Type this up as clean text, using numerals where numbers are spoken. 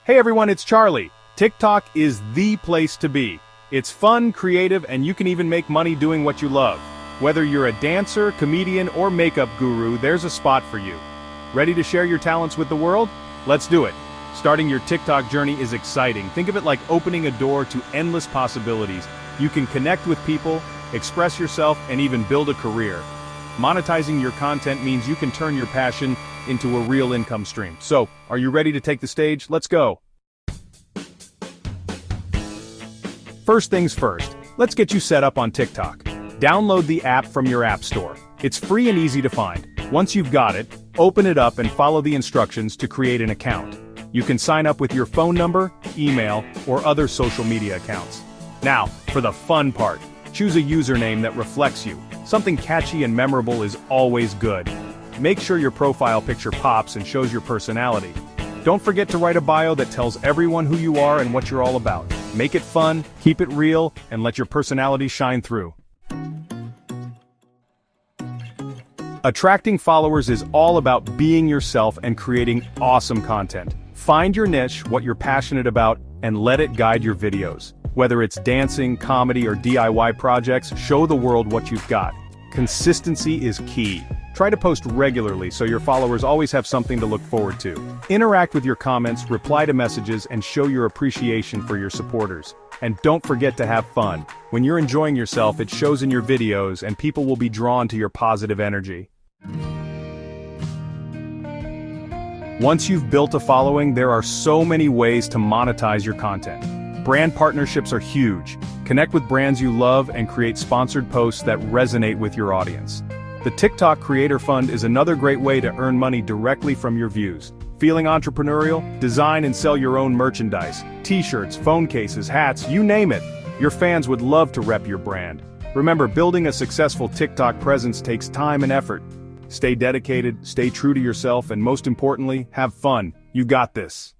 Hey everyone, it's Charlie. TikTok is the place to be. It's fun, creative, and you can even make money doing what you love. Whether you're a dancer, comedian, or makeup guru, there's a spot for you. Ready to share your talents with the world? Let's do it. Starting your TikTok journey is exciting. Think of it like opening a door to endless possibilities. You can connect with people, express yourself, and even build a career. Monetizing your content means you can turn your passion into a real income stream. So, are you ready to take the stage? Let's go. First things first, let's get you set up on TikTok. Download the app from your app store. It's free and easy to find. Once you've got it, open it up and follow the instructions to create an account. You can sign up with your phone number, email, or other social media accounts. Now, for the fun part, choose a username that reflects you. Something catchy and memorable is always good. Make sure your profile picture pops and shows your personality. Don't forget to write a bio that tells everyone who you are and what you're all about. Make it fun, keep it real, and let your personality shine through. Attracting followers is all about being yourself and creating awesome content. Find your niche, what you're passionate about, and let it guide your videos. Whether it's dancing, comedy, or DIY projects, show the world what you've got. Consistency is key. Try to post regularly so your followers always have something to look forward to. Interact with your comments, reply to messages, and show your appreciation for your supporters. And don't forget to have fun. When you're enjoying yourself, it shows in your videos, and people will be drawn to your positive energy. Once you've built a following, there are so many ways to monetize your content. Brand partnerships are huge. Connect with brands you love and create sponsored posts that resonate with your audience. The TikTok Creator Fund is another great way to earn money directly from your views. Feeling entrepreneurial? Design and sell your own merchandise. T-shirts, phone cases, hats, you name it. Your fans would love to rep your brand. Remember, building a successful TikTok presence takes time and effort. Stay dedicated, stay true to yourself, and most importantly, have fun. You got this.